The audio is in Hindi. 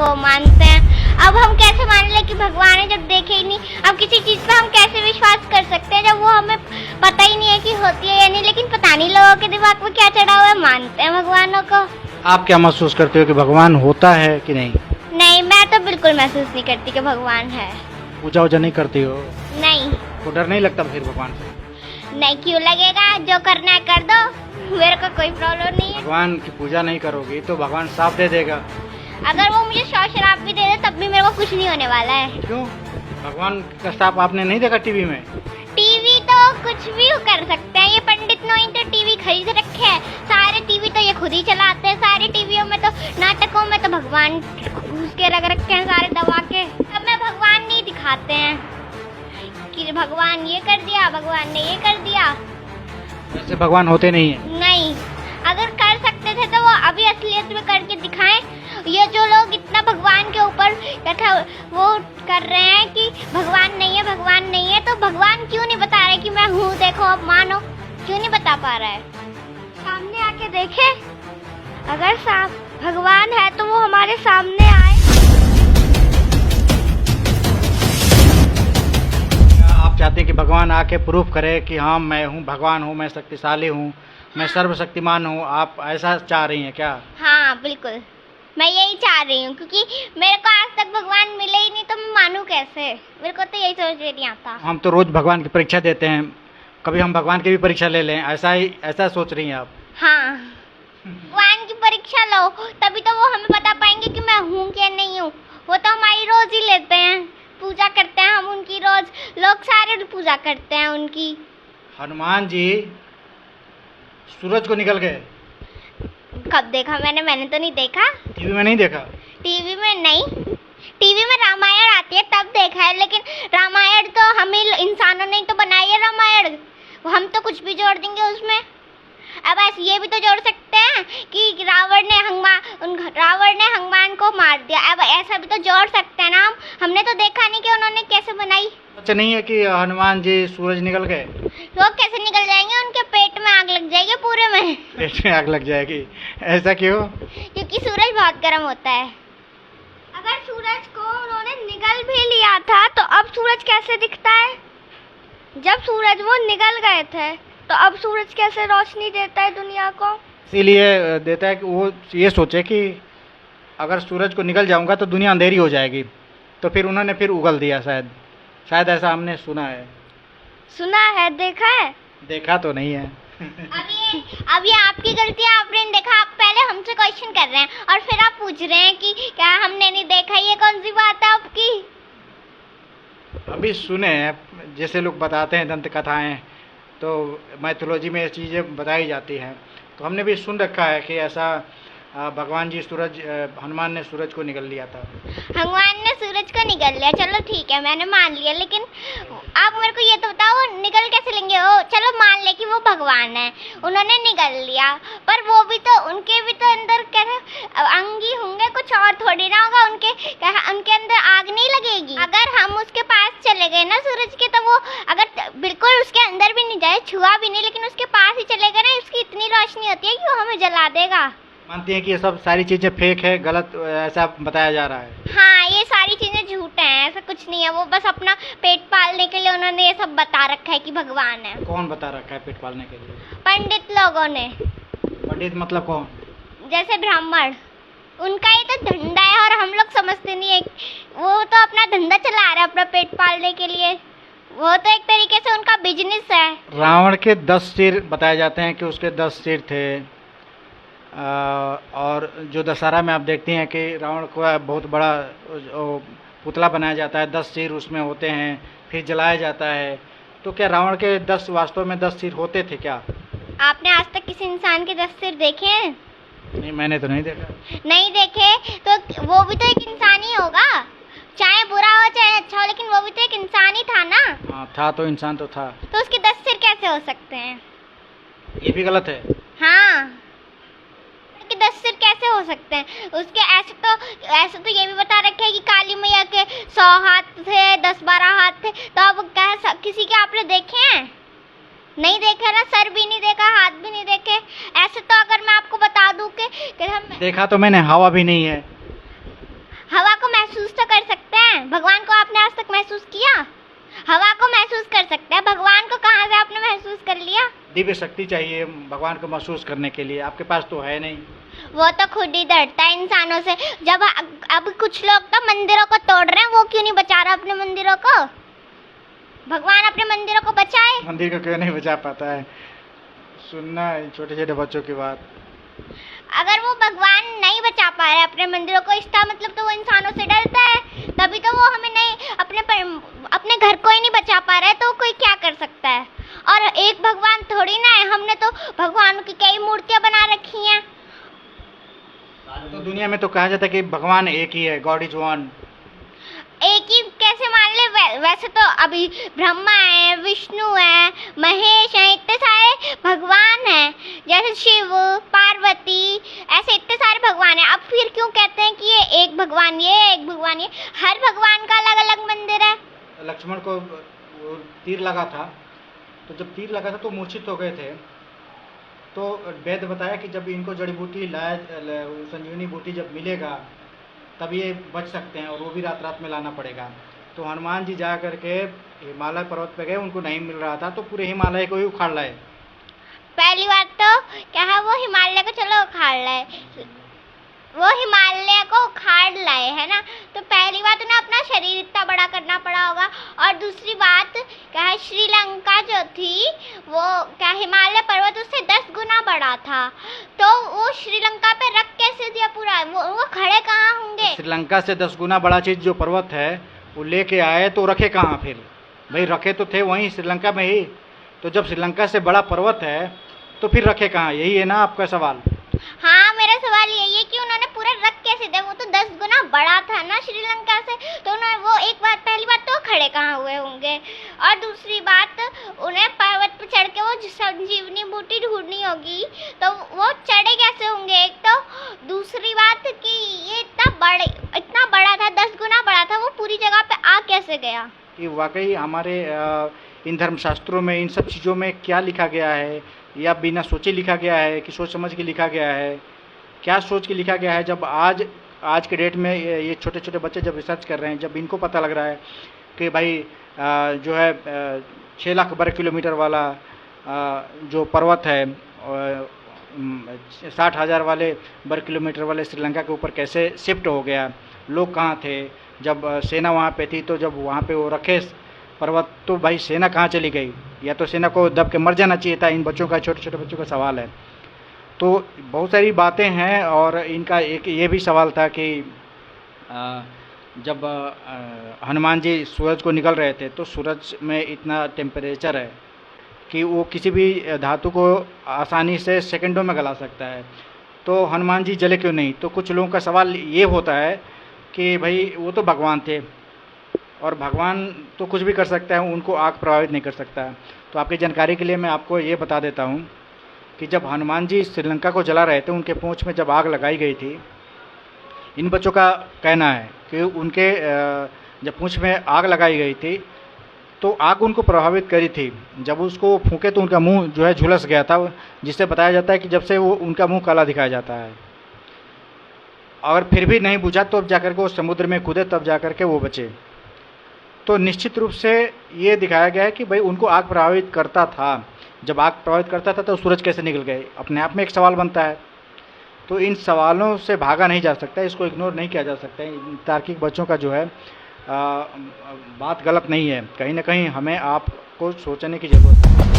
वो मानते हैं। अब हम कैसे मान लें कि भगवान है जब देखे ही नहीं। अब किसी चीज पे हम कैसे विश्वास कर सकते हैं जब वो हमें पता ही नहीं है कि होती है या नहीं। लेकिन पता नहीं लोगों के दिमाग में क्या चढ़ा हुआ है, मानते हैं भगवानों को। आप क्या महसूस करते हो कि भगवान होता है कि नहीं? नहीं, मैं तो बिल्कुल महसूस नहीं करती कि भगवान है। पूजा वूजा नहीं करती हो नहीं तो डर नहीं लगता फिर भगवान से? नहीं, क्यों लगेगा? जो करना है कर दो, मेरे को कोई प्रॉब्लम नहीं है। भगवान की पूजा नहीं करोगी तो भगवान साफ दे देगा। अगर वो मुझे शौक शराब भी दे दे तब भी मेरे को कुछ नहीं होने वाला है। क्यों? भगवान का साफ आपने नहीं देखा टीवी में? टीवी तो कुछ भी कर सकते हैं। ये पंडित नोई तो टीवी खरीद रखे हैं। सारे टीवी तो ये खुद ही चलाते हैं। सारे टीवियों में तो, नाटकों में तो भगवान घुस के रख रखे हैं सारे दबा के। अब में भगवान नहीं दिखाते हैं कि भगवान ये कर दिया, भगवान ने ये कर दिया। वैसे भगवान होते नहीं है। नहीं, अगर कर सकते थे तो वो अभी असलियत में करके दिखाएं। ये जो लोग इतना भगवान के ऊपर तथा वो कर रहे हैं कि भगवान नहीं है, भगवान नहीं है, तो भगवान क्यों नहीं बता रहे कि मैं हूँ, देखो अब मानो, क्यों नहीं बता पा रहा है? सामने आके देखे, अगर भगवान है तो वो हमारे सामने आए। आप चाहते हैं कि भगवान आके प्रूफ करे कि हाँ मैं हूँ, भगवान हूँ, मैं शक्तिशाली हूँ, मैं सर्वशक्तिमान हूँ, आप ऐसा चाह रही हैं क्या? हाँ बिल्कुल, मैं यही चाह रही हूँ, क्योंकि मेरे को आज तक भगवान मिले ही नहीं तो मैं मानूँ कैसे? मेरे को तो यही समझ में नहीं आता। हम तो रोज भगवान की परीक्षा देते हैं, कभी हम भगवान की भी परीक्षा ले लें, ऐसा सोच रही हैं आप? हाँ, भगवान की परीक्षा लो तभी तो वो हमें बता पाएंगे कि मैं हूँ क्या नहीं हूँ। वो तो हमारी रोज ही लेते हैं, पूजा करते हैं हम उनकी रोज, लोग सारे पूजा करते हैं उनकी। हनुमान जी सूरज को निकल गए, कब देखा मैंने तो नहीं देखा। टीवी में नहीं देखा? टीवी में नहीं, टीवी में रामायण आती है तब देखा है। लेकिन रामायण तो हम ही इंसानों ने तो बनाई है रामायण, हम तो कुछ भी जोड़ देंगे उसमें। अब ऐसे ये भी तो जोड़ सकते हैं कि रावण ने हनुमान को मार दिया। अब ऐसा भी तो जोड़ सकते हैं ना हम। हमने तो देखा नहीं कि उन्होंने कैसे बनाई। अच्छा नहीं है कि हनुमान जी सूरज निकल गए? वो कैसे निकल जाएंगे? उनके पेट में आग लग जाएगी पूरे में। पेट में आग लग जाएगी? ऐसा क्यों? क्योंकि सूरज बहुत गर्म होता है। अगर सूरज को उन्होंने निगल भी लिया था तो अब सूरज कैसे दिखता है? जब सूरज वो निगल गए थे तो अब सूरज कैसे रोशनी देता है दुनिया को? इसीलिए देता है कि वो ये सोचे कि अगर सूरज को निकल जाऊंगा तो दुनिया अंधेरी हो जाएगी, तो फिर उन्होंने फिर उगल दिया। शायद ऐसा हमने सुना है। सुना है, देखा है? देखा तो नहीं है। अब ये आपकी गलती है, आपने नहीं देखा। आप पहले हमसे क्वेश्चन कर रहे हैं और फिर आप पूछ रहे हैं कि क्या हमने नहीं देखा। ये कौन सी बात है आपकी? अभी सुने हैं, जैसे लोग बताते हैं दंत कथाएं, तो मैथोलॉजी में ये चीज़ें बताई जाती हैं, तो हमने भी सुन रखा है कि ऐसा भगवान जी हनुमान ने सूरज को निगल लिया था। भगवान ने सूरज को निगल लिया, चलो ठीक है, मैंने मान लिया। लेकिन आप मेरे को ये तो बताओ, निगल कैसे लेंगे? ओ चलो मान ले कि वो भगवान है, उन्होंने निगल लिया, पर वो भी तो, उनके भी तो अंदर अंग ही होंगे, कुछ और थोड़ी ना होगा। उनके अंदर आग नहीं लगेगी? अगर हम उसके पास चले गए ना सूरज के, तो वो अगर बिल्कुल उसके अंदर भी नहीं जाए, छुआ भी नहीं, लेकिन उसके पास ही चले गए ना, उसकी इतनी रोशनी होती है कि वो हमें जला देगा। मानती हैं कि ये सब सारी चीज़ें फेक है, गलत ऐसा बताया जा रहा है? हाँ, ये सारी चीजें झूठ हैं, ऐसा कुछ नहीं है। वो बस अपना पेट पालने के लिए उन्होंने ये सब बता रखा है कि भगवान है। कौन बता रखा है पेट पालने के लिए? पंडित लोगों ने। पंडित मतलब कौन? जैसे ब्राह्मण, उनका ये तो धंधा है और हम लोग समझते नहीं है। वो तो अपना धंधा चला रहे हैं अपना पेट पालने के लिए, वो तो एक तरीके से उनका बिजनेस है। रावण के 10 सिर बताए जाते हैं कि उसके 10 सिर थे, और जो दशहरा में आप देखती हैं कि रावण को बहुत बड़ा पुतला बनाया जाता है, 10 सिर उसमें होते हैं, फिर जलाया जाता है। तो क्या रावण के 10 वास्तव में 10 सिर होते थे क्या? आपने आज तक किसी इंसान के 10 सिर देखे हैं? नहीं, मैंने तो नहीं देखा। नहीं देखे तो वो भी तो एक इंसान ही होगा, चाहे बुरा हो चाहे अच्छा हो, लेकिन वो भी तो एक इंसान ही था ना। हाँ था, तो इंसान तो था। तो उसके 10 सिर कैसे हो सकते हैं? ये भी गलत है। हाँ, उसके 10 सिर कैसे हो सकते हैं? उसके ऐसे तो ये भी बता रखा है कि काली मैया के 100 हाथ थे, 10-12 हाथ थे। तो अब क्या किसी के आपने देखे हैं? नहीं देखे ना, सर भी नहीं देखा, हाथ भी नहीं देखे। ऐसे तो अगर मैं आपको बता दूं कि हम देखा तो मैंने हवा भी नहीं है। हवा हैं? भगवान को आपने आज तक महसूस किया? हवा को महसूस कर सकते हैं, भगवान को कहाँ से आपने महसूस कर लिया? दिव्य शक्ति चाहिए भगवान को महसूस करने के लिए, आपके पास तो है नहीं। वो तो खुद ही डरता है इंसानों से। जब अब कुछ लोग तो मंदिरों को तोड़ रहे हैं, वो क्यों नहीं बचा रहा अपने मंदिरों को? भगवान अपने मंदिरों को बचाए। मंदिर को क्यों नहीं बचा पाता है? सुनना छोटे छोटे बच्चों की बात। अगर वो भगवान नहीं बचा पा रहे अपने मंदिरों को, इसका मतलब तो वो इंसानों से डरता है, तभी तो वो हमें नहीं अपने घर को ही नहीं बचा पा रहा है, तो कोई क्या कर सकता है? और एक भगवान थोड़ी ना है, हमने तो भगवान की कई मूर्तियां बना रखी हैं। तो दुनिया में तो कहा जाता है कि भगवान एक ही है, गॉड इज वन। एक ही कैसे मान ले? वैसे तो अभी ब्रह्मा है, विष्णु है, महेश है, इतने सारे भगवान हैं, जैसे शिव, पार्वती, ऐसे इतने सारे भगवान हैं। अब फिर क्यों कहते हैं कि ये एक भगवान, ये एक भगवान? ये हर भगवान का अलग अलग मंदिर है। लक्ष्मण को वो तीर लगा था, तो जब तीर लगा था तो मूर्छित हो गए थे। तो वैद्य बताया कि जब इनको जड़ी बूटी लाया, संजीवनी बूटी जब मिलेगा तब ये बच सकते हैं, और वो भी रात रात में लाना पड़ेगा। तो हनुमान जी जा करके हिमालय पर्वत पे गए, उनको नहीं मिल रहा था, तो पूरे हिमालय को ही उखाड़ लाए। पहली बात तो क्या है, वो हिमालय को चलो उखाड़ लाए, वो हिमालय को उखाड़ लाए है ना, तो पहली बात उन्हें अपना शरीर इतना बड़ा करना पड़ा होगा। और दूसरी बात क्या है, श्रीलंका जो थी वो क्या हिमालय पर्वत उससे 10 गुना बड़ा था, तो वो श्रीलंका पे रख कैसे दिया पूरा? वो खड़े कहाँ होंगे? श्रीलंका से 10 गुना बड़ा चीज जो पर्वत है वो लेके आए, तो रखे कहाँ फिर? भाई रखे तो थे वहीं श्रीलंका में ही, तो जब श्रीलंका से बड़ा पर्वत है तो फिर रखे कहाँ? यही है ना आपका सवाल? हाँ, मेरा सवाल यही है कि उन्होंने पूरा रख कैसे दिया? वो तो 10 गुना बड़ा था ना श्रीलंका से, तो उन्होंने वो एक बात, पहली बात तो खड़े कहाँ हुए होंगे, और दूसरी बात उन्हें पर्वत पर चढ़ के वो संजीवनी बूटी ढूंढनी होगी, तो वो चढ़े कैसे होंगे? एक तो दूसरी बात कि ये इतना बड़ा था, 10 गुना बड़ा था, वो पूरी जगह पे आ कैसे गया? कि वाकई हमारे इन धर्मशास्त्रों में इन सब चीज़ों में क्या लिखा गया है, या बिना सोचे लिखा गया है कि सोच समझ के लिखा गया है? क्या सोच के लिखा गया है? जब आज के डेट में ये छोटे छोटे बच्चे जब रिसर्च कर रहे हैं, जब इनको पता लग रहा है कि भाई जो है 6 लाख वर्ग किलोमीटर वाला जो पर्वत है, 60,000 वाले वर्ग किलोमीटर वाले श्रीलंका के ऊपर कैसे शिफ्ट हो गया, लोग कहाँ थे जब सेना वहाँ पे थी, तो जब वहाँ पे वो रखे पर्वत, तो भाई सेना कहाँ चली गई? या तो सेना को दब के मर जाना चाहिए था। इन बच्चों का, छोटे छोटे बच्चों का सवाल है। तो बहुत सारी बातें हैं, और इनका एक ये भी सवाल था कि जब हनुमान जी सूरज को निकल रहे थे, तो सूरज में इतना टेम्परेचर है कि वो किसी भी धातु को आसानी से सेकंडों में गला सकता है, तो हनुमान जी जले क्यों नहीं? तो कुछ लोगों का सवाल ये होता है कि भाई वो तो भगवान थे, और भगवान तो कुछ भी कर सकता है, उनको आग प्रभावित नहीं कर सकता है। तो आपकी जानकारी के लिए मैं आपको ये बता देता हूँ कि जब हनुमान जी श्रीलंका को जला रहे थे, उनके पूंछ में जब आग लगाई गई थी, इन बच्चों का कहना है कि उनके जब पूंछ में आग लगाई गई थी तो आग उनको प्रभावित करी थी। जब उसको फूंके तो उनका मुंह जो है झुलस गया था, जिससे बताया जाता है कि जब से वो उनका मुंह काला दिखाया जाता है। अगर फिर भी नहीं बुझा तो अब जाकर के वो समुद्र में कूदे, तब जाकर के वो बचे। तो निश्चित रूप से ये दिखाया गया है कि भाई उनको आग प्रभावित करता था। जब आग प्रभावित करता था तो सूरज कैसे निकल गए? अपने आप में एक सवाल बनता है। तो इन सवालों से भागा नहीं जा सकता, इसको इग्नोर नहीं किया जा सकता। तार्किक बच्चों का जो है बात गलत नहीं है, कहीं ना कहीं हमें आपको सोचने की ज़रूरत है।